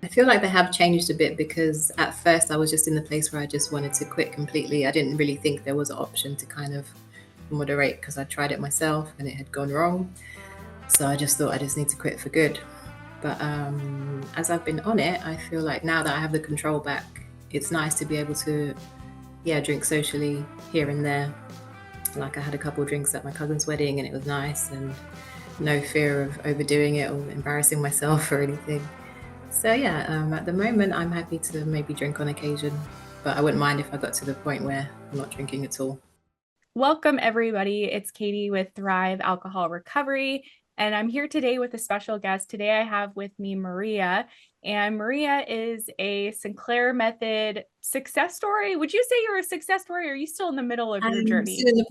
I feel like they have changed a bit because at first I was just in the place where I just wanted to quit completely. I didn't really think there was an option to kind of moderate because I tried it myself and it had gone wrong. So I just thought I just need to quit for good. But as I've been on it, I feel like now that I have the control back, it's nice to be able to, yeah, drink socially here and there. Like I had a couple of drinks at my cousin's wedding and it was nice and no fear of overdoing it or embarrassing myself or anything. So yeah, at the moment I'm happy to maybe drink on occasion, but I wouldn't mind if I got to the point where I'm not drinking at all. Welcome, everybody. It's Katie with Thrive Alcohol Recovery, and I'm here today with a special guest. Today I have with me Maria, and Maria is a Sinclair Method success story. Would you say you're a success story, or are you still in the middle of your I'm journey? still in the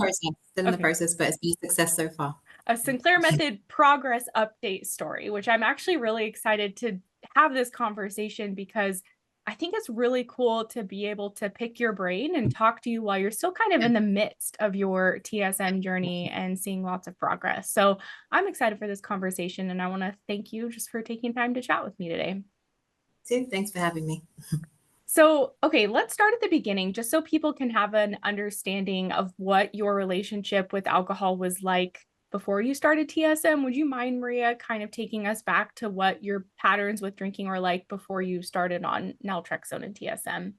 process, Okay. but it's been a success so far. A Sinclair Method progress update story, which I'm actually really excited to have this conversation because I think it's really cool to be able to pick your brain and talk to you while you're still kind of Yeah. in the midst of your TSM journey and seeing lots of progress. So I'm excited for this conversation, and I want to thank you just for taking time to chat with me today. So thanks for having me. So, okay, let's start at the beginning, just so people can have an understanding of what your relationship with alcohol was like before you started TSM. Would you mind, Maria, kind of taking us back to what your patterns with drinking were like before you started on naltrexone and TSM?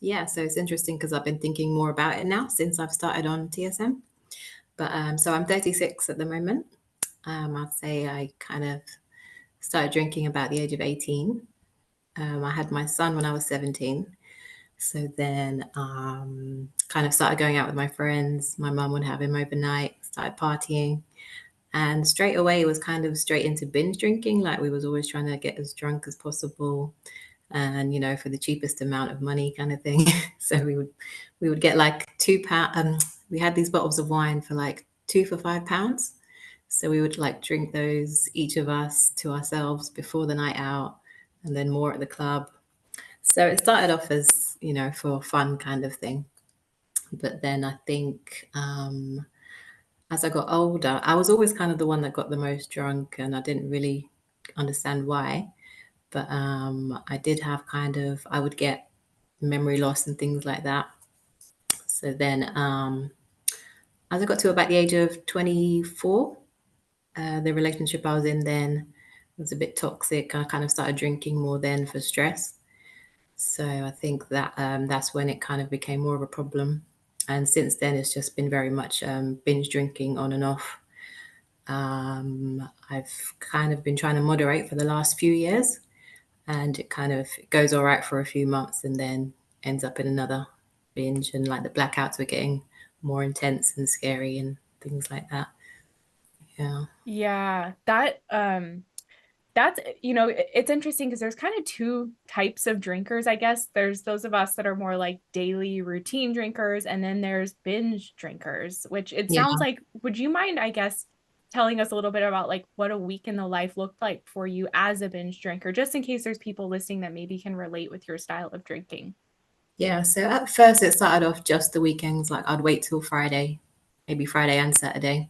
Yeah, so it's interesting because I've been thinking more about it now since I've started on TSM. But so I'm 36 at the moment. I'd say I kind of started drinking about the age of 18. I had my son when I was 17. So then kind of started going out with my friends. My mum would have him overnight, started partying. And straight away it was kind of straight into binge drinking. Like we was always trying to get as drunk as possible and for the cheapest amount of money kind of thing. So we would get like £2. We had these bottles of wine for like two for £5. So we would like drink those, each of us, to ourselves before the night out, and then more at the club. So it started off as for fun kind of thing, but then I think as I got older, I was always kind of the one that got the most drunk, and I didn't really understand why. But I did have I would get memory loss and things like that. So then, as I got to about the age of 24, the relationship I was in then was a bit toxic. I kind of started drinking more then for stress. So I think that that's when it kind of became more of a problem. And since then, it's just been very much binge drinking on and off. I've kind of been trying to moderate for the last few years, and it kind of goes all right for a few months and then ends up in another binge. And like the blackouts were getting more intense and scary and things like that. Yeah. Yeah, that's it's interesting because there's kind of two types of drinkers, I guess. There's those of us that are more like daily routine drinkers, and then there's binge drinkers, which it Yeah. sounds like, would you mind, I guess, telling us a little bit about like what a week in the life looked like for you as a binge drinker, just in case there's people listening that maybe can relate with your style of drinking? Yeah. So at first, it started off just the weekends. Like I'd wait till Friday, maybe Friday and Saturday.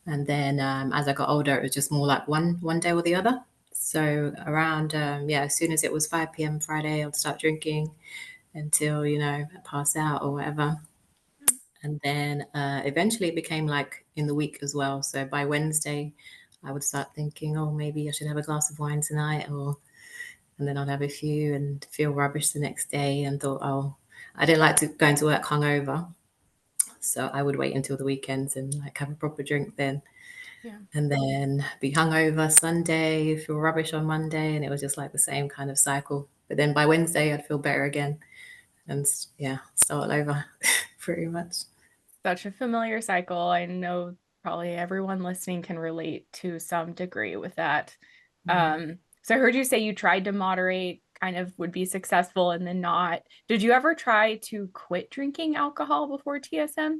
And then as I got older, it was just more like one day or the other. So around as soon as it was 5 p.m. Friday, I would start drinking until I pass out or whatever. And then eventually it became like in the week as well. So by Wednesday, I would start thinking, oh, maybe I should have a glass of wine tonight, and then I'd have a few and feel rubbish the next day, and thought, oh, I didn't like to go into work hungover, so I would wait until the weekends and like have a proper drink then, Yeah. and then be hungover Sunday, feel rubbish on Monday, and it was just like the same kind of cycle. But then by Wednesday, I'd feel better again, and yeah, start all over, pretty much. Such a familiar cycle. I know probably everyone listening can relate to some degree with that. So I heard you say you tried to moderate, kind of would be successful and then not. Did you ever try to quit drinking alcohol before TSM?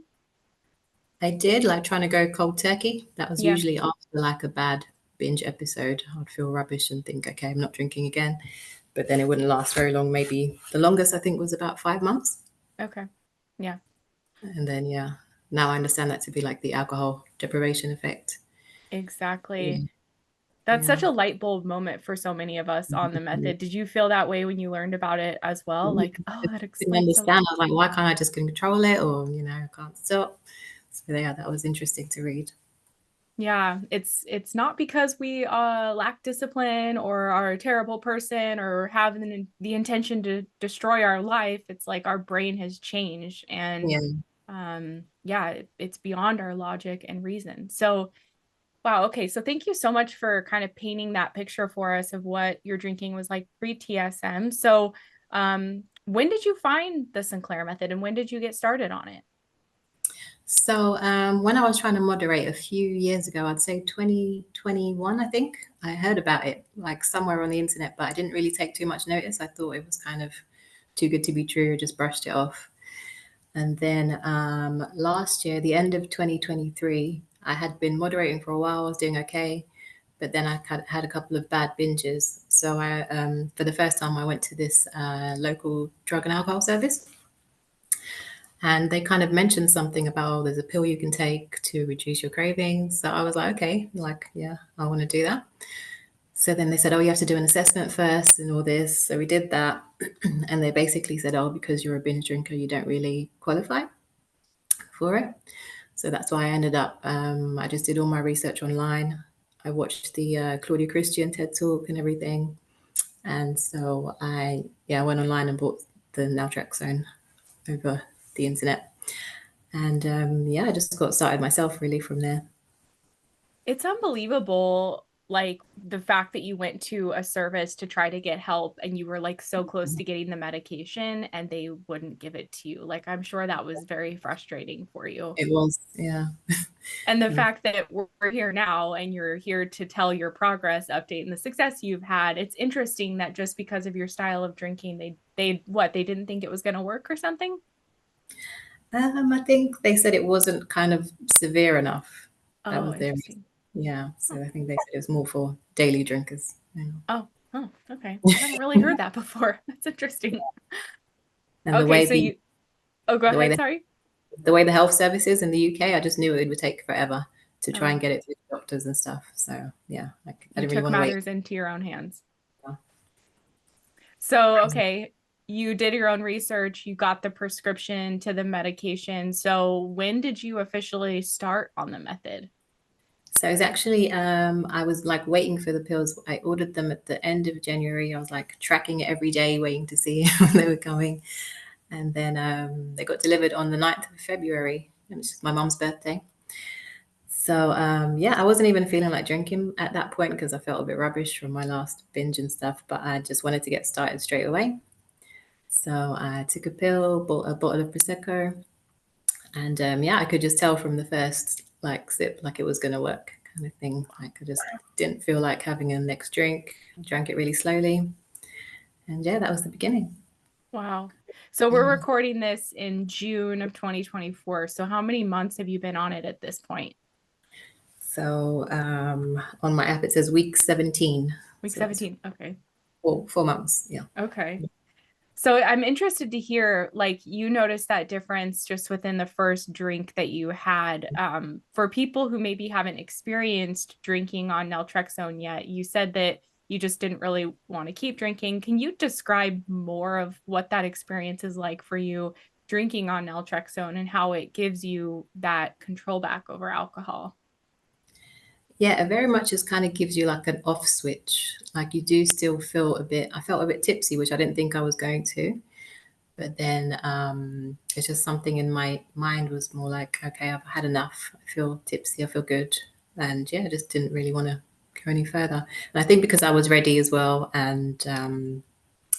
I did like trying to go cold turkey. That was Yeah. usually after like a bad binge episode. I'd feel rubbish and think, okay, I'm not drinking again. But then it wouldn't last very long. Maybe the longest I think was about 5 months. Okay. Yeah. And then, yeah, now I understand that to be like the alcohol deprivation effect. Exactly. Yeah. That's Yeah. such a light bulb moment for so many of us on the method. Did you feel that way when you learned about it as well? Like, oh, I that didn't explains so understand. much. I was like, why can't I just control it? Or, I can't stop. So yeah, that was interesting to read. Yeah, it's not because we lack discipline or are a terrible person or have the intention to destroy our life. It's like our brain has changed, and Yeah. yeah, it's beyond our logic and reason. So wow, okay. So thank you so much for kind of painting that picture for us of what your drinking was like pre-TSM. So when did you find the Sinclair method and when did you get started on it? So when I was trying to moderate a few years ago, I'd say 2021, I think, I heard about it like somewhere on the internet, but I didn't really take too much notice. I thought it was kind of too good to be true, just brushed it off. And then last year, the end of 2023, I had been moderating for a while. I was doing okay, but then I had a couple of bad binges. So for the first time, I went to this local drug and alcohol service, and they kind of mentioned something about, oh, there's a pill you can take to reduce your cravings. So I was like, okay, like, yeah, I want to do that. So then they said, oh, you have to do an assessment first and all this. So we did that. And they basically said, oh, because you're a binge drinker, you don't really qualify for it. So that's why I ended up, I just did all my research online. I watched the Claudia Christian TED Talk and everything. And so I went online and bought the Naltrexone over the internet. And I just got started myself really from there. It's unbelievable, like the fact that you went to a service to try to get help and you were like so close to getting the medication and they wouldn't give it to you. Like, I'm sure that was very frustrating for you. It was, yeah. And the fact that we're here now and you're here to tell your progress update and the success you've had, it's interesting that just because of your style of drinking, they didn't think it was going to work or something? I think they said it wasn't kind of severe enough. That Oh, was their reason. interesting. Yeah. Oh, So I think they said it was more for daily drinkers. Yeah. oh, okay. I haven't really heard that before. That's interesting. And Okay, so oh, go the way ahead. the Sorry. the way the health service is in the UK, I just knew it would take forever to try and Oh, get it to the doctors and stuff. So yeah, I you didn't really took want to wait. matters into your own hands. So, okay, you did your own research, you got the prescription to the medication. So, when did you officially start on the method? So it's actually, I was like waiting for the pills. I ordered them at the end of January. I was like tracking it every day, waiting to see when they were coming. And then they got delivered on the 9th of February, which is my mom's birthday. So I wasn't even feeling like drinking at that point because I felt a bit rubbish from my last binge and stuff, but I just wanted to get started straight away. So I took a pill, bought a bottle of Prosecco, and I could just tell from the first like sip like it was going to work kind of thing. Like I just didn't feel like having a next drink. I drank it really slowly, and yeah, that was the beginning. Wow. So, we're recording this in June of 2024. So, how many months have you been on it at this point? So on my app it says week 17. Week So that's 17. Okay. 4 months. Yeah. Okay. So I'm interested to hear, like, you noticed that difference just within the first drink that you had. For people who maybe haven't experienced drinking on naltrexone yet, you said that you just didn't really want to keep drinking. Can you describe more of what that experience is like for you drinking on naltrexone and how it gives you that control back over alcohol? Yeah, it very much just kind of gives you like an off switch. Like you do still feel a bit, I felt a bit tipsy, which I didn't think I was going to. But then it's just something in my mind was more like, okay, I've had enough. I feel tipsy, I feel good. And yeah, I just didn't really want to go any further. And I think because I was ready as well, and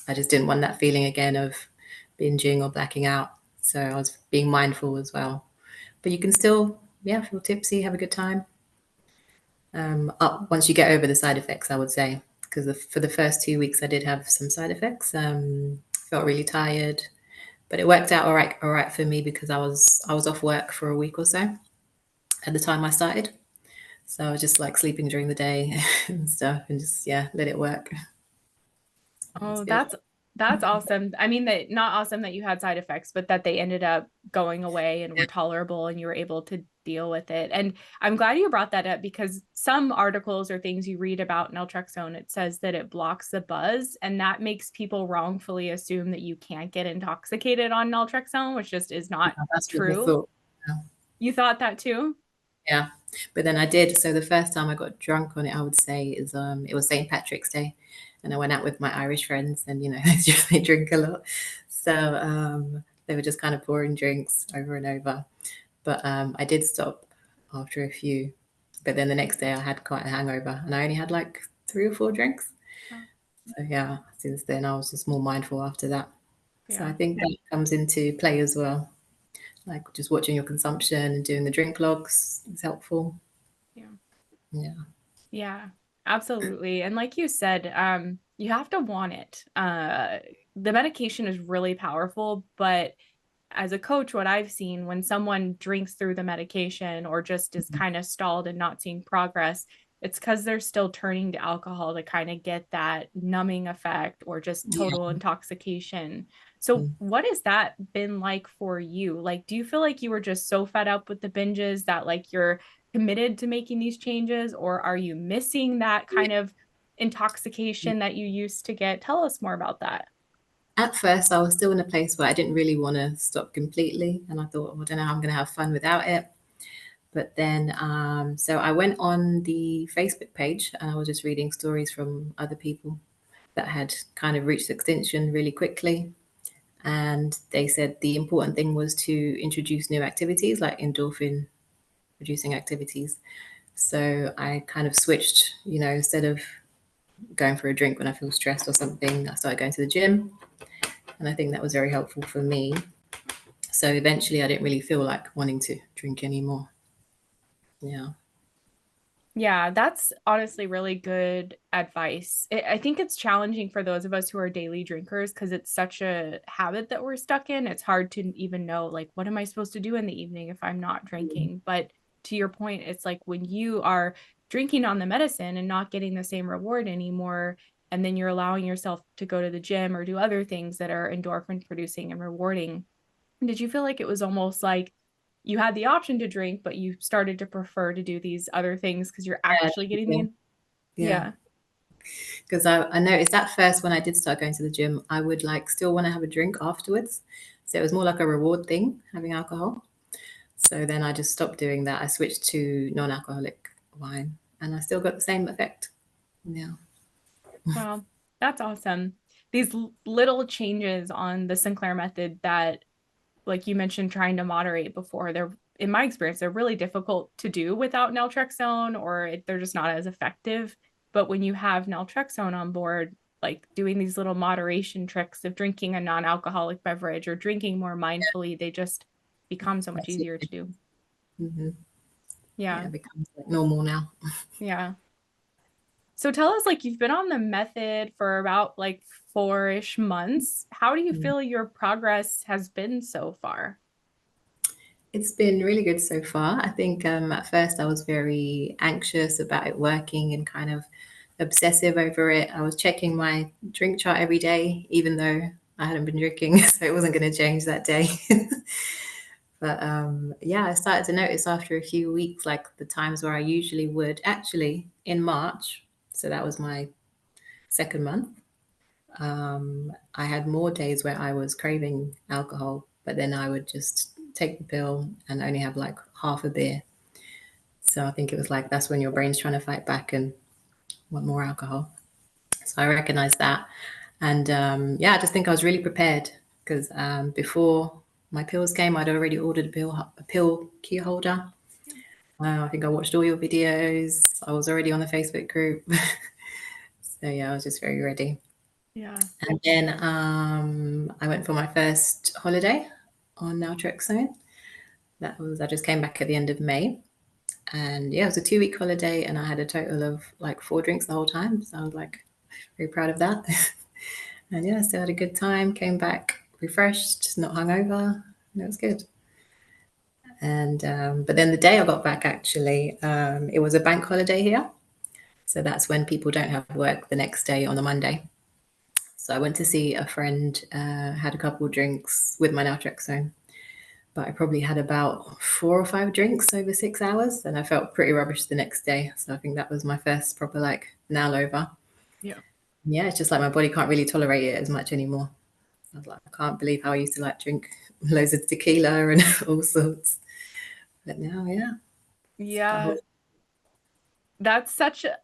I just didn't want that feeling again of binging or blacking out. So I was being mindful as well. But you can still, feel tipsy, have a good time. Up once you get over the side effects, I would say, because for the first 2 weeks I did have some side effects. Felt really tired, but it worked out all right for me because I was off work for a week or so at the time I started. So I was just like sleeping during the day and stuff, and just let it work. It was Oh, good. that's awesome. I mean, that not awesome that you had side effects, but that they ended up going away and were tolerable and you were able to deal with it. And I'm glad you brought that up, because some articles or things you read about naltrexone, it says that it blocks the buzz, and that makes people wrongfully assume that you can't get intoxicated on naltrexone, which just is not That's what I true. thought. Yeah. You thought that too? Yeah. But then I did. So the first time I got drunk on it, I would say is it was St. Patrick's Day, and I went out with my Irish friends, and they drink a lot, so they were just kind of pouring drinks over and over. But I did stop after a few. But then the next day I had quite a hangover, and I only had like 3 or 4 drinks. Oh. So yeah, since then I was just more mindful after that. So I Yeah. think that comes into play as well. Like just watching your consumption and doing the drink logs is helpful. Yeah. Yeah. Yeah, absolutely. And like you said, you have to want it. The medication is really powerful, but as a coach, what I've seen when someone drinks through the medication or just is kind of stalled and not seeing progress, it's because they're still turning to alcohol to kind of get that numbing effect or just total intoxication. So, Mm. what has that been like for you? Like, do you feel like you were just so fed up with the binges that like you're committed to making these changes, or are you missing that kind of intoxication that you used to get? Tell us more about that. At first, I was still in a place where I didn't really want to stop completely, and I thought, well, I don't know how I'm going to have fun without it. But then, so I went on the Facebook page, and I was just reading stories from other people that had kind of reached extinction really quickly. And they said the important thing was to introduce new activities like endorphin producing activities. So I kind of switched, instead of going for a drink when I feel stressed or something, I started going to the gym. And I think that was very helpful for me. So eventually I didn't really feel like wanting to drink anymore. Yeah. Yeah, that's honestly really good advice. I think it's challenging for those of us who are daily drinkers because it's such a habit that we're stuck in. It's hard to even know, like, what am I supposed to do in the evening if I'm not drinking? But to your point, it's like when you are drinking on the medicine and not getting the same reward anymore, and then you're allowing yourself to go to the gym or do other things that are endorphin producing and rewarding. Did you feel like it was almost like you had the option to drink, but you started to prefer to do these other things because you're Yeah. actually getting the, Yeah. yeah. Because I noticed at first when I did start going to the gym, I would like still want to have a drink afterwards. So it was more like a reward thing, having alcohol. So then I just stopped doing that. I switched to non-alcoholic wine, and I still got the same effect. Yeah. Well, that's awesome. These little changes on the Sinclair method that, like you mentioned, trying to moderate before, they're, in my experience, they're really difficult to do without naltrexone, or they're just not as effective. But when you have naltrexone on board, like doing these little moderation tricks of drinking a non-alcoholic beverage or drinking more mindfully, they just become so much That's easier it. to do. Hmm. Yeah, Yeah. it becomes like normal now. Yeah. So tell us, like, you've been on the method for about like 4-ish months. How do you Mm. feel your progress has been so far? It's been really good so far. I think at first I was very anxious about it working and kind of obsessive over it. I was checking my drink chart every day, even though I hadn't been drinking, so it wasn't going to change that day. But yeah, I started to notice after a few weeks, like the times where I usually would actually in March. So that was my second month. I had more days where I was craving alcohol, but then I would just take the pill and only have like half a beer. So I think it was like that's when your brain's trying to fight back and want more alcohol. So I recognized that. And yeah, I just think I was really prepared because before my pills came, I'd already ordered a pill key holder. I think I watched all your videos. I was already on the Facebook group. So yeah, I was just very ready. Yeah. And then I went for my first holiday on Naltrexone. I just came back at the end of May. And yeah, it was a 2 week holiday and I had a total of like 4 drinks the whole time. So I was like very proud of that. And yeah, still had a good time, came back refreshed, not hungover, and it was good. And but then the day I got back, actually, it was a bank holiday here, so that's when people don't have work the next day on the Monday. So I went to see a friend, had a couple of drinks with my naltrexone, but I probably had about 4 or 5 drinks over 6 hours, and I felt pretty rubbish the next day. So I think that was my first proper like now over. Yeah. Yeah, it's just like my body can't really tolerate it as much anymore. I was like, I can't believe how I used to like drink loads of tequila and all sorts. But now, yeah, it's like a Yeah. whole, That's such a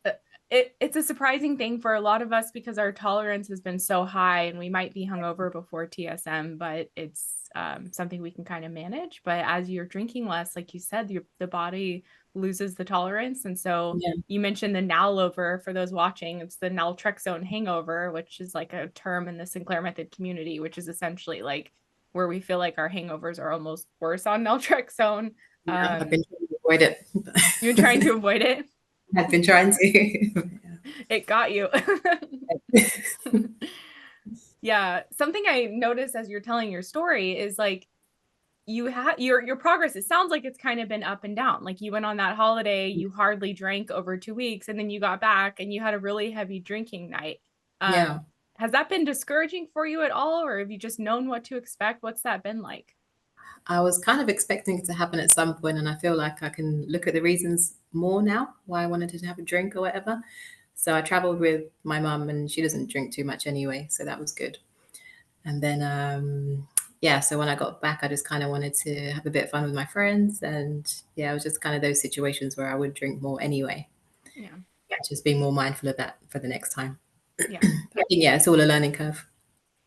it's a surprising thing for a lot of us because our tolerance has been so high and we might be hungover before TSM, but it's something we can kind of manage. But as you're drinking less, like you said, the body loses the tolerance. And so yeah, you mentioned the nalover for those watching. It's the naltrexone hangover, which is like a term in the Sinclair Method community, which is essentially like where we feel like our hangovers are almost worse on naltrexone. yeah. I've been trying to avoid You're trying it. to avoid it. I've been trying to. It got you. Yeah, something I noticed as you're telling your story is like you had your progress. It sounds like it's kind of been up and down. Like you went on that holiday, you hardly drank over 2 weeks, and then you got back and you had a really heavy drinking night. Yeah. Has that been discouraging for you at all, or have you just known what to expect? What's that been like? I was kind of expecting it to happen at some point, and I feel like I can look at the reasons more now why I wanted to have a drink or whatever. So I traveled with my mum, and she doesn't drink too much anyway, so that was good. And then, yeah, so when I got back, I just kind of wanted to have a bit of fun with my friends, and yeah, it was just kind of those situations where I would drink more anyway. Yeah, Yeah, just being more mindful of that for the next time. yeah, I think yeah, it's all a learning curve.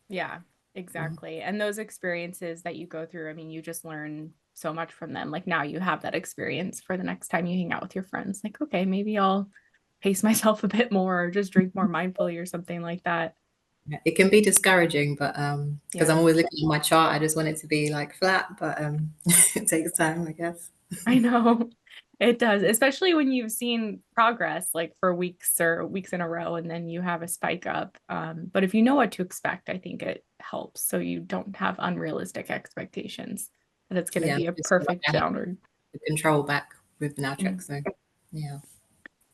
yeah, Mhm. exactly. And those experiences that you go through, I mean, you just learn so much from them. Like now you have that experience for the next time you hang out with your friends. Like, okay, maybe I'll pace myself a bit more or just drink more mindfully or something like that. Yeah, it can be discouraging, but because I'm Yeah, always looking at my chart, I just want it to be like flat, but it takes time, I guess. I know. It does, especially when you've seen progress like for weeks or weeks in a row and then you have a spike up. But if you know what to expect, I think it helps so you don't have unrealistic expectations that it's going to Yeah, be a just feel like perfect I have downward. the control back with the Mm. Naltrexone. So yeah.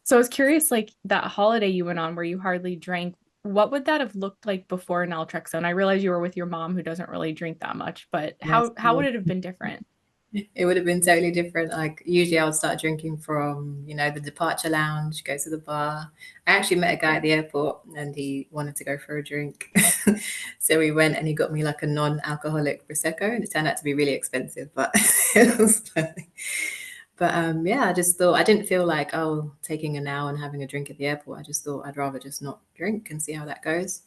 So I was curious, like that holiday you went on where you hardly drank, what would that have looked like before naltrexone? I realize you were with your mom who doesn't really drink that much, but Yes. how would it have been different? It would have been totally different. Like usually I would start drinking from, the departure lounge, go to the bar. I actually met a guy at the airport and he wanted to go for a drink. So we went and he got me like a non-alcoholic Prosecco and it turned out to be really expensive, but it was funny. But yeah, I just thought I didn't feel like, oh, taking an hour and having a drink at the airport. I just thought I'd rather just not drink and see how that goes.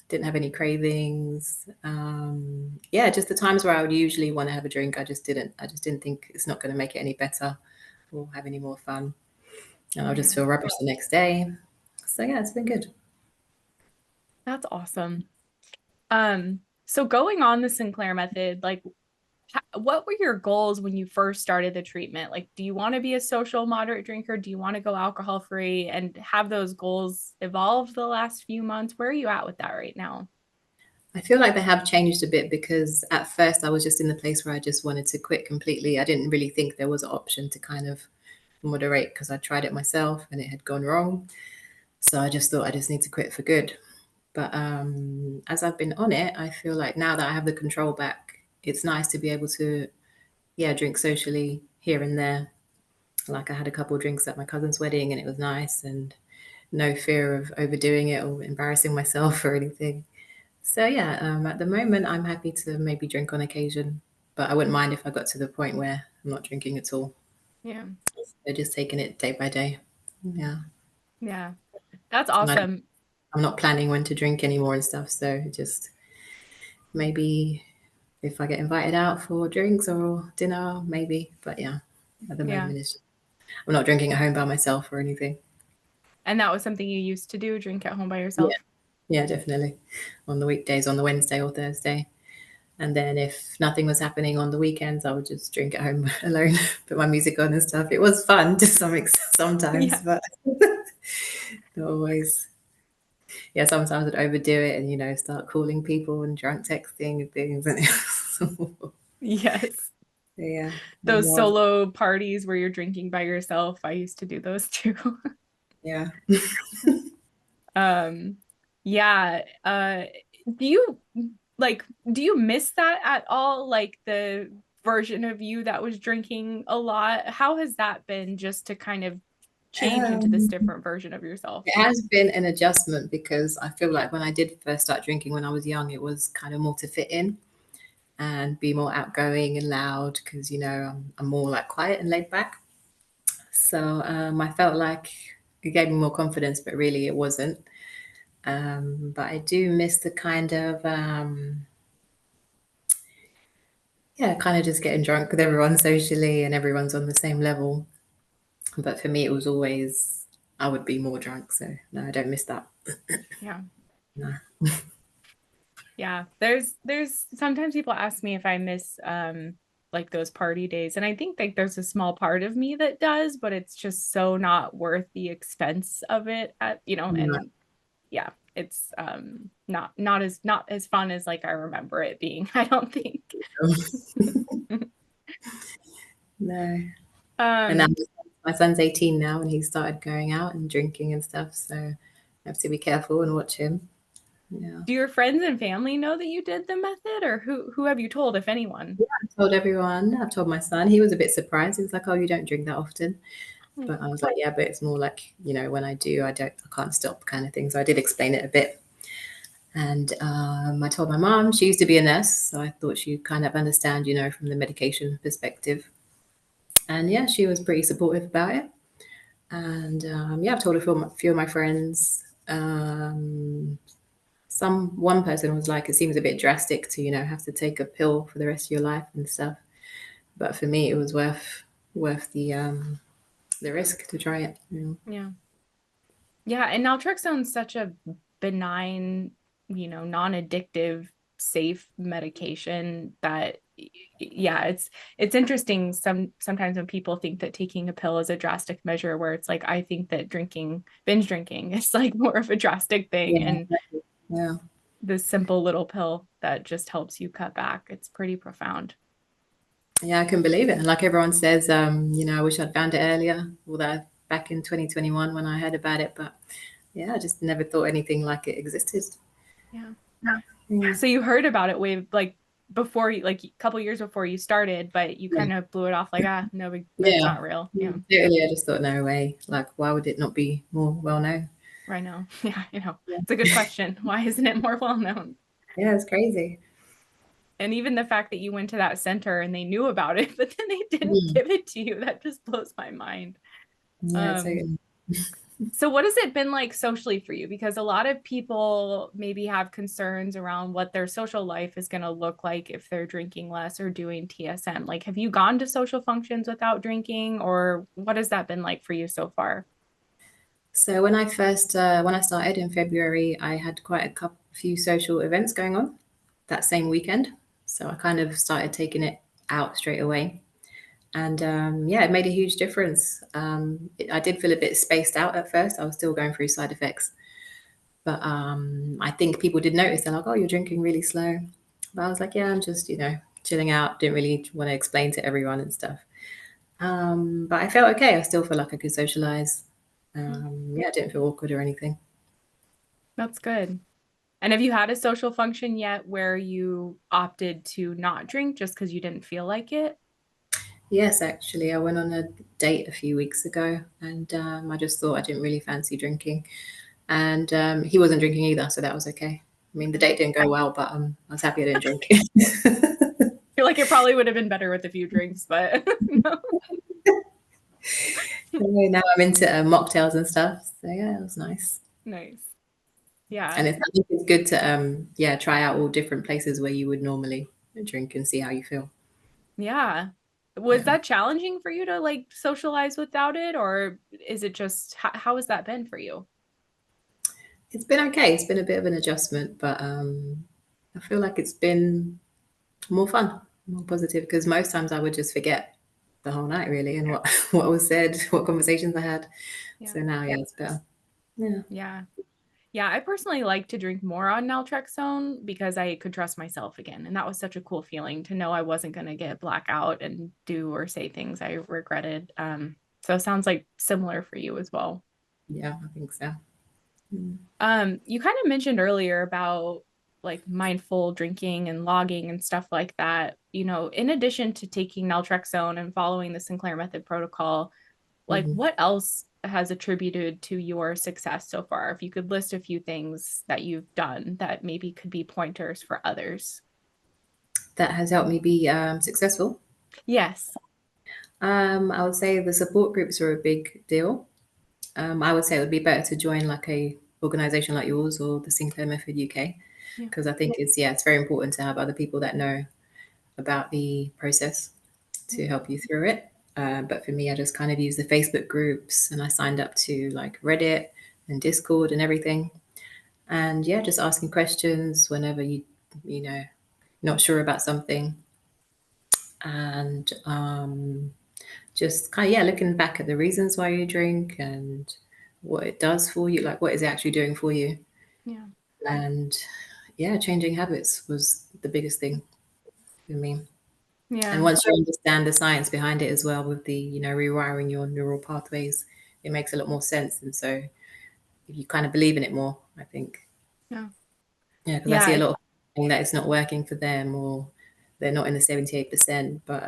Didn't have any cravings. Yeah, just the times where I would usually want to have a drink, I just didn't. I just didn't think it's not going to make it any better or have any more fun. And I'll Yeah, just feel rubbish the next day. So yeah, it's been good. that's awesome. So going on the Sinclair method, like what were your goals when you first started the treatment? Like, do you want to be a social moderate drinker? Do you want to go alcohol free? And have those goals evolved the last few months? Where are you at with that right now? I feel like they have changed a bit because at first I was just in the place where I just wanted to quit completely. I didn't really think there was an option to kind of moderate because I tried it myself and it had gone wrong. So I just thought I just need to quit for good. But as I've been on it, I feel like now that I have the control back, it's nice to be able to, yeah, drink socially here and there. Like I had a couple of drinks at my cousin's wedding and it was nice and no fear of overdoing it or embarrassing myself or anything. So yeah, at the moment, I'm happy to maybe drink on occasion, but I wouldn't mind if I got to the point where I'm not drinking at all. Yeah. So just taking it day by day. Yeah. Yeah. That's And awesome. I'm not planning when to drink anymore and stuff. So just maybe if I get invited out for drinks or dinner, maybe. But yeah, at the Yeah. moment, I'm not drinking at home by myself or anything. And that was something you used to do, drink at home by Yeah, yourself? yeah, definitely. On the weekdays, on the Wednesday or Thursday. And then if nothing was happening on the weekends, I would just drink at home alone, put my music on and stuff. It was fun to some extent sometimes, Yeah. but not always. Yeah, sometimes I'd overdo it and start calling people and drunk texting and things. And Yes. yeah, Those more. solo parties where you're drinking by yourself. I used to do those too. Yeah. Um, yeah. Do you like do you miss that at all? Like the version of you that was drinking a lot. How has that been just to kind of change into this Um, different version of yourself? it has been an adjustment because I feel like when I did first start drinking when I was young, it was kind of more to fit in and be more outgoing and loud because, I'm more like quiet and laid back. So I felt like it gave me more confidence, but really it wasn't. But I do miss the kind of, kind of just getting drunk with everyone socially and everyone's on the same level. But for me, it was always, I would be more drunk. So no, I don't miss that. Yeah. No. Yeah. There's sometimes people ask me if I miss like those party days. And I think like there's a small part of me that does, but it's just so not worth the expense of it No. and yeah, it's not as fun as like I remember it being, I don't think. No. And now Um, my son's 18 now and he started going out and drinking and stuff. So I have to be careful and watch him. Yeah. do your friends and family know that you did the method, or who have you told, if anyone? I told everyone. I've told my son. He was a bit surprised. He was like, "Oh, you don't drink that often." Hmm. But I was like, "Yeah, but it's more like, when I do, I can't stop kind of thing." So I did explain it a bit. And I told my mom. She used to be a nurse, so I thought she'd kind of understand, from the medication perspective. And yeah, she was pretty supportive about it. And I've told a few of my friends. One person was like, it seems a bit drastic to, have to take a pill for the rest of your life and stuff. But for me, it was worth the risk to try it. Yeah. Yeah, and naltrexone's such a benign, non-addictive, safe medication that yeah, it's interesting sometimes when people think that taking a pill is a drastic measure, where it's like I think that binge drinking is like more of a drastic thing, Yeah, and yeah, this simple little pill that just helps you cut back, it's pretty profound. yeah. I can believe it. And like everyone says, I wish I'd found it earlier, although back in 2021 when I heard about it. But yeah, I just never thought anything like it existed. Yeah. Yeah, So you heard about it way like before you, like a couple years before you started, but you yeah, kind of blew it off like, no, that's yeah. not real. Yeah. Literally, I just thought, no way. Like, why would it not be more well known? Right now. Yeah, Yeah, it's a good question. Why isn't it more well known? yeah, it's crazy. And even the fact that you went to that center and they knew about it, but then they didn't Mm. give it to you, that just blows my mind. Yeah, Um, totally. so what has it been like socially for you? Because a lot of people maybe have concerns around what their social life is going to look like if they're drinking less or doing TSM. Like, have you gone to social functions without drinking, or what has that been like for you so far? So when I started in February, I had quite few social events going on that same weekend. So I kind of started taking it out straight away. And it made a huge difference. I did feel a bit spaced out at first. I was still going through side effects. But I think people did notice. They're like, oh, you're drinking really slow. But I was like, yeah, I'm just, chilling out. Didn't really want to explain to everyone and stuff. But I felt okay. I still feel like I could socialize. I didn't feel awkward or anything. That's good. And have you had a social function yet where you opted to not drink just because you didn't feel like it? Yes, actually, I went on a date a few weeks ago and I just thought I didn't really fancy drinking. And he wasn't drinking either, so that was okay. I mean, the date didn't go well, but I was happy I didn't drink. Feel like it probably would have been better with a few drinks, but no. Anyway, now I'm into mocktails and stuff. So yeah, it was nice. Nice. Yeah. And I think it's good to try out all different places where you would normally drink and see how you feel. Yeah. Was Yeah. that challenging for you to like socialize without it, or is it just how has that been for you? It's been okay. It's been a bit of an adjustment, but I feel like it's been more fun, more positive, because most times I would just forget the whole night really and what what was said, what conversations I had. Yeah. So now, yeah, it's better. Yeah. Yeah. Yeah, I personally like to drink more on naltrexone because I could trust myself again. And that was such a cool feeling to know I wasn't going to get blackout and do or say things I regretted. So it sounds like similar for you as well. Yeah, I think so. Mm. You kind of mentioned earlier about like mindful drinking and logging and stuff like that, in addition to taking naltrexone and following the Sinclair Method protocol, like Mhm. what else has attributed to your success so far? If you could list a few things that you've done that maybe could be pointers for others. That has helped me be successful. Yes. I would say the support groups are a big deal. I would say it would be better to join like a organization like yours or the Sinclair Method UK, Yeah. because I think it's very important to have other people that know about the process to help you through it. But for me, I just kind of use the Facebook groups, and I signed up to like Reddit and Discord and everything. And yeah, just asking questions whenever you know not sure about something, and just kind of yeah, looking back at the reasons why you drink and what it does for you, like what is it actually doing for you. Yeah. And yeah, changing habits was the biggest thing for me. And Yeah. once you understand the science behind it as well, with the rewiring your neural pathways, it makes a lot more sense. And so if you kind of believe in it more, I think. Yeah. Yeah, because I see a Yeah. lot of people that it's not working for them, or they're not in the 78%. But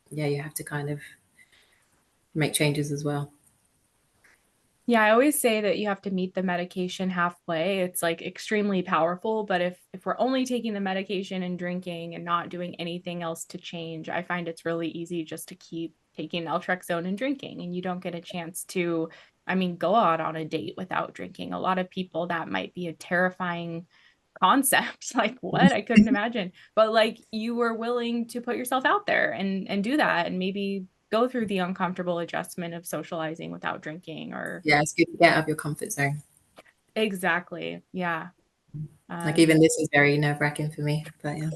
yeah, you have to kind of make changes as well. Yeah, I always say that you have to meet the medication halfway. It's like extremely powerful, but if we're only taking the medication and drinking and not doing anything else to change, I find it's really easy just to keep taking naltrexone and drinking, and you don't get a chance to, I mean, go out on a date without drinking. A lot of people, that might be a terrifying concept. Like, what? I couldn't imagine. But like, you were willing to put yourself out there and do that, and maybe go through the uncomfortable adjustment of socializing without drinking. Or Yeah, it's good to get out of your comfort zone. exactly. Yeah. Like um even this is very nerve-wracking for me, but yeah.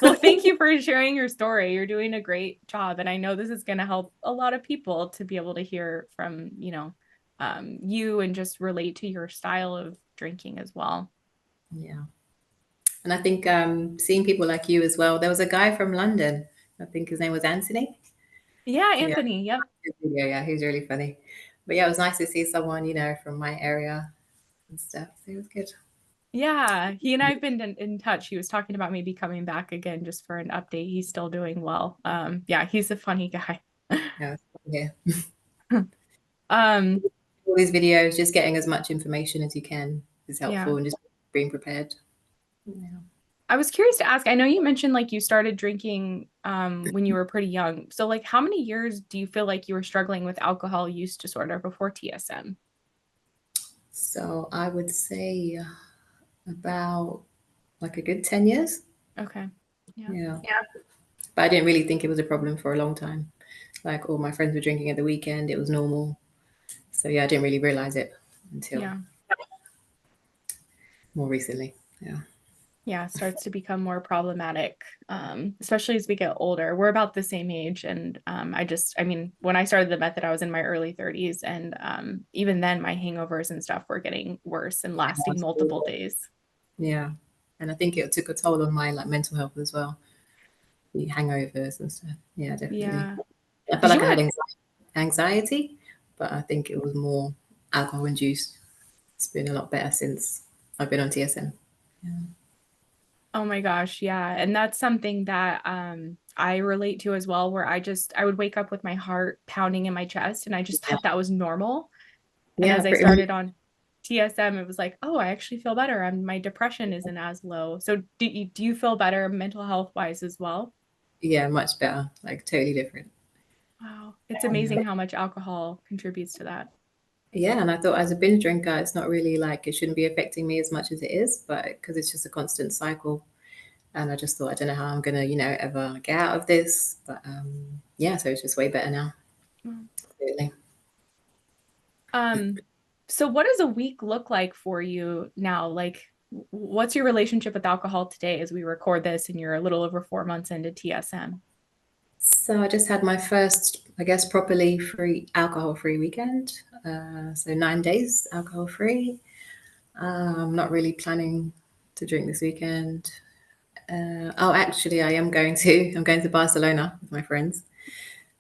well, thank you for sharing your story. You're doing a great job, and I know this is going to help a lot of people to be able to hear from you and just relate to your style of drinking as well. Yeah. And I think seeing people like you as well. There was a guy from London. I think his name was Anthony. Yeah, Yeah, Anthony. Yep. yeah, he's really funny. But yeah, it was nice to see someone, from my area and stuff. So it was good. Yeah, he and I've been in touch. He was talking about maybe coming back again just for an update. He's still doing well. Yeah, he's a funny guy. Yeah, yeah. um, All these videos, just getting as much information as you can is yeah. helpful, and just being prepared. Yeah. I was curious to ask, I know you mentioned like you started drinking when you were pretty young. So like how many years do you feel like you were struggling with alcohol use disorder before TSM? So I would say about like a good 10 years. Okay. Yeah. Yeah. But I didn't really think it was a problem for a long time. Like all my friends were drinking at the weekend, it was normal. So yeah, I didn't really realize it until Yeah. more recently. Yeah. Yeah, it starts to become more problematic, especially as we get older. We're about the same age. And I mean, when I started the method, I was in my early 30s. And even then, my hangovers and stuff were getting worse and lasting multiple days. Yeah. And I think it took a toll on my like mental health as well. The hangovers and stuff. Yeah, definitely. Yeah. I felt Did you like I want had to anxiety, but I think it was more alcohol induced. It's been a lot better since I've been on TSM. Yeah. Oh my gosh, yeah. And that's something that I relate to as well, where I would wake up with my heart pounding in my chest and I just Yeah. thought that was normal. And Yeah, as I pretty much. started on TSM, it was like, oh, I actually feel better. My depression isn't as low. So do you feel better mental health wise as well? Yeah, much better. Like totally different. Wow. It's amazing how much alcohol contributes to that. Yeah, and I thought as a binge drinker, it's not really like it shouldn't be affecting me as much as it is, but because it's just a constant cycle. And I just thought, I don't know how I'm gonna, ever get out of this. But yeah, so it's just way better now. Mm. Really. Um, so what does a week look like for you now? Like, what's your relationship with alcohol today as we record this and you're a little over 4 months into TSM? So I just had my first, I guess, properly free, alcohol-free weekend. So 9 days alcohol-free. I'm not really planning to drink this weekend. Oh, actually, I am going to. I'm going to Barcelona with my friends,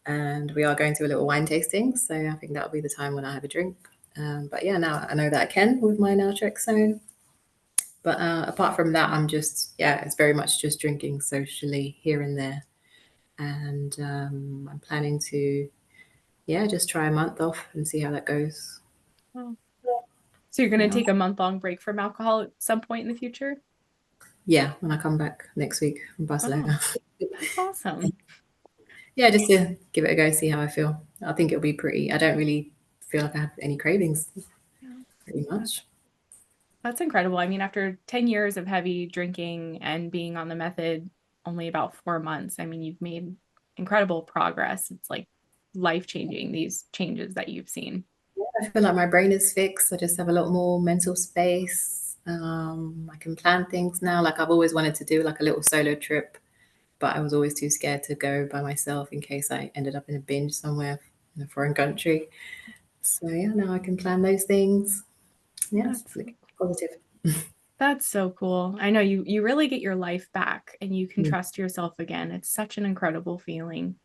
and we are going to a little wine tasting. So I think that'll be the time when I have a drink. But yeah, now I know that I can with my naltrexone. But apart from that, I'm just, yeah, it's very much just drinking socially here and there. And I'm planning to, yeah, just try a month off and see how that goes. Oh. So you're going to Yeah. take a month-long break from alcohol at some point in the future? Yeah, when I come back next week from Oh, Barcelona. that's awesome. Yeah, just to give it a go, see how I feel. I think it'll be pretty. I don't really feel like I have any cravings, Yeah, pretty that's much. that's incredible. I mean, after 10 years of heavy drinking and being on the method only about 4 months, I mean, you've made incredible progress. It's like life-changing, these changes that you've seen. I feel like my brain is fixed. I just have a lot more mental space. I can plan things now. Like I've always wanted to do like a little solo trip, but I was always too scared to go by myself in case I ended up in a binge somewhere in a foreign country. So yeah, now I can plan those things. Yeah, it's That's looking positive. that's so cool. I know you really get your life back and you can Mm. trust yourself again. It's such an incredible feeling.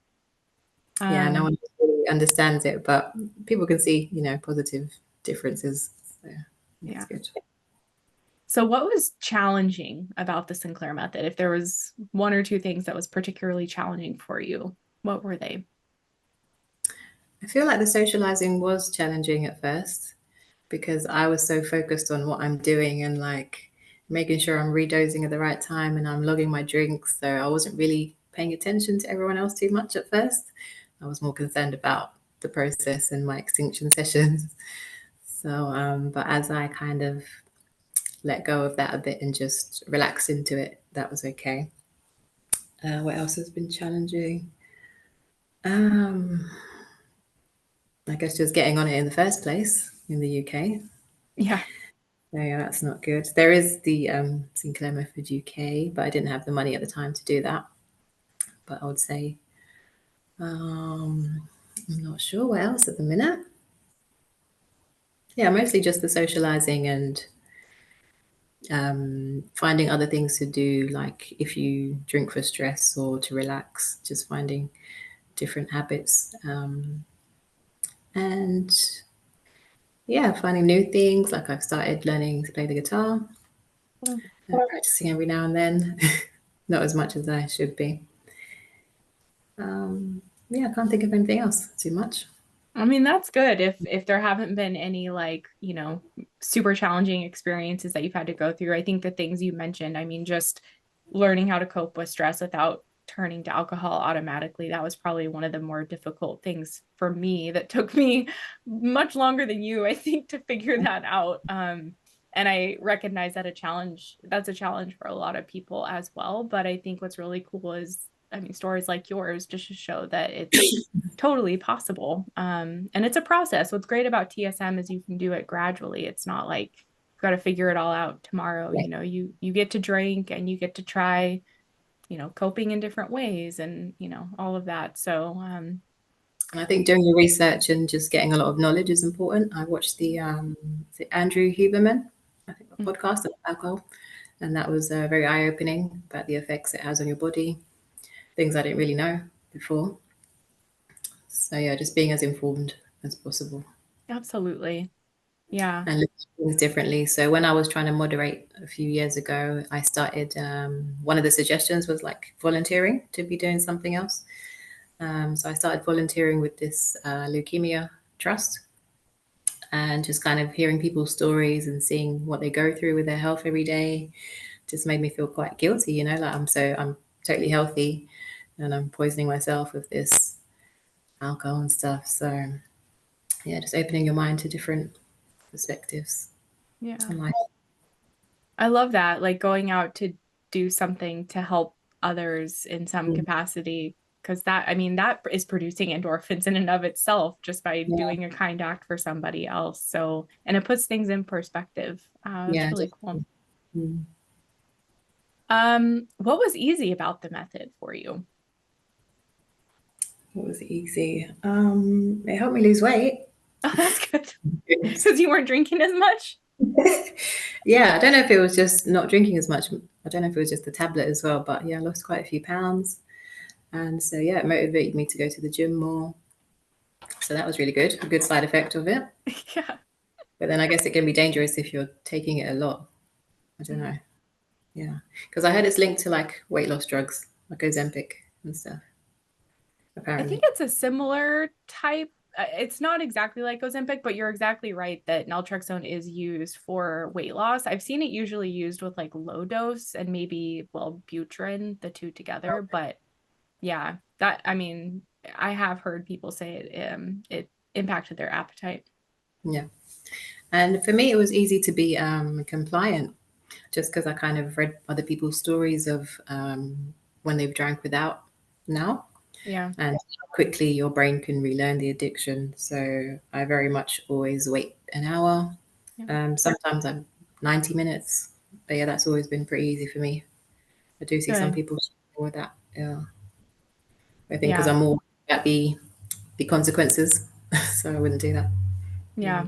Yeah, no Um, one really understands it, but people can see, positive differences. So yeah, it's yeah. good. So what was challenging about the Sinclair method? If there was one or two things that was particularly challenging for you, what were they? I feel like the socializing was challenging at first because I was so focused on what I'm doing and like making sure I'm redosing at the right time and I'm logging my drinks. So I wasn't really paying attention to everyone else too much at first. I was more concerned about the process and my extinction sessions. So, but as I kind of let go of that a bit and just relax into it, that was okay. What else has been challenging? Um, I guess just getting on it in the first place in the UK. Yeah. So yeah, that's not good. There is the Sinclair Method UK, but I didn't have the money at the time to do that. But I would say, I'm not sure what else at the minute. Yeah, mostly just the socializing and finding other things to do, like if you drink for stress or to relax, just finding different habits. And yeah, finding new things. Like I've started learning to play the guitar, Well, practicing every now and then, not as much as I should be. Yeah, I can't think of anything else too much. I mean, that's good if there haven't been any like, super challenging experiences that you've had to go through. I think the things you mentioned, I mean, just learning how to cope with stress without turning to alcohol automatically, that was probably one of the more difficult things for me that took me much longer than you, I think, to figure that out. And I recognize that's a challenge for a lot of people as well. But I think what's really cool is, I mean, stories like yours just to show that it's totally possible. And it's a process. What's great about TSM is you can do it gradually. It's not like you've got to figure it all out tomorrow. Yeah. You get to drink and you get to try, coping in different ways and, all of that. So And I think doing your research and just getting a lot of knowledge is important. I watched the is it Andrew Huberman, I think, a podcast about alcohol, and that was very eye opening about the effects it has on your body, things I didn't really know before. So yeah, just being as informed as possible absolutely. Yeah. and look at things differently. So when I was trying to moderate a few years ago, I started. One of the suggestions was like volunteering to be doing something else. So I started volunteering with this leukemia trust and just kind of hearing people's stories and seeing what they go through with their health every day just made me feel quite guilty, like I'm totally healthy and I'm poisoning myself with this alcohol and stuff. So yeah, just opening your mind to different perspectives Yeah. in life. I love that. Like going out to do something to help others in some Mm. capacity. Because that, I mean, that is producing endorphins in and of itself just by Yeah, doing a kind act for somebody else. So, and it puts things in perspective. It's yeah, really cool. definitely. Mm. What was easy about the method for you? What was easy? It helped me lose weight. Oh, that's good. Because you weren't drinking as much. Yeah, I don't know if it was just not drinking as much. I don't know if it was just the tablet as well, but yeah, I lost quite a few pounds. And so, yeah, it motivated me to go to the gym more. So that was really good, a good side effect of it. Yeah. But then I guess it can be dangerous if you're taking it a lot. I don't know. Yeah, because I heard it's linked to like weight loss drugs, like Ozempic and stuff. I think Apparently, it's a similar type. It's not exactly like Ozempic, but you're exactly right that naltrexone is used for weight loss. I've seen it usually used with like low dose and maybe, well, Butrin, the two together. But yeah, that, I mean, I have heard people say it impacted their appetite. yeah. And for me, it was easy to be compliant, just because I kind of read other people's stories of when they've drank without now, Yeah. and how quickly your brain can relearn the addiction. So I very much always wait an hour. Yeah. Sometimes I'm 90 minutes, but yeah, that's always been pretty easy for me. I do see some Good. people struggle with that. Yeah, I think because Yeah. I'm more at the consequences, so I wouldn't do that. Yeah.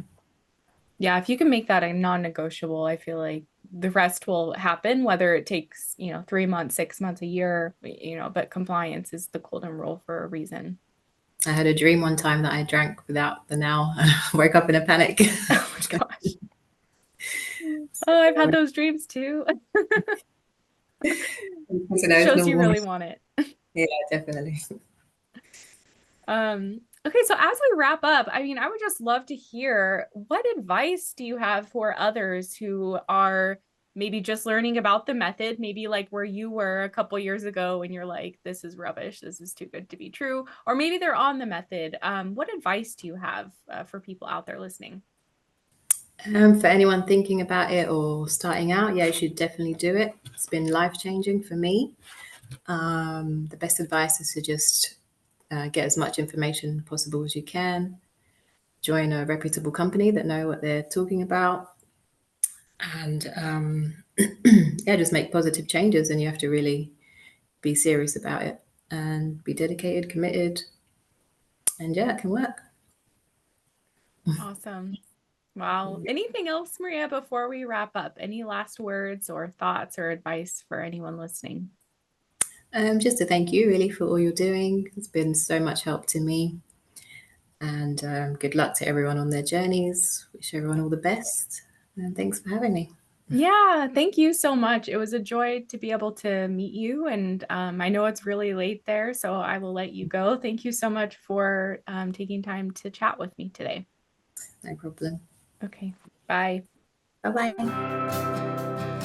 Yeah. If you can make that a non-negotiable, I feel like the rest will happen, whether it takes, 3 months, 6 months, a year, but compliance is the golden rule for a reason. I had a dream one time that I drank without the now. I woke up in a panic. Oh my gosh. Oh, I've had those dreams too. So no, it's Shows you normal. really want it. Yeah, definitely. Okay, so as we wrap up, I mean, I would just love to hear what advice do you have for others who are maybe just learning about the method, maybe like where you were a couple years ago and you're like, this is rubbish, this is too good to be true, or maybe they're on the method. What advice do you have for people out there listening? For anyone thinking about it or starting out, yeah, you should definitely do it. It's been life changing for me. The best advice is to just get as much information possible as you can. Join a reputable company that know what they're talking about, and yeah, just make positive changes. And you have to really be serious about it and be dedicated, committed, and yeah, it can work. Awesome. Wow. Anything else, Maria, before we wrap up? Any last words or thoughts or advice for anyone listening? Just to thank you really for all you're doing. It's been so much help to me. And good luck to everyone on their journeys. Wish everyone all the best. And thanks for having me. Yeah, thank you so much. It was a joy to be able to meet you. And I know it's really late there, so I will let you go. Thank you so much for taking time to chat with me today. No problem. Okay, bye. Bye bye.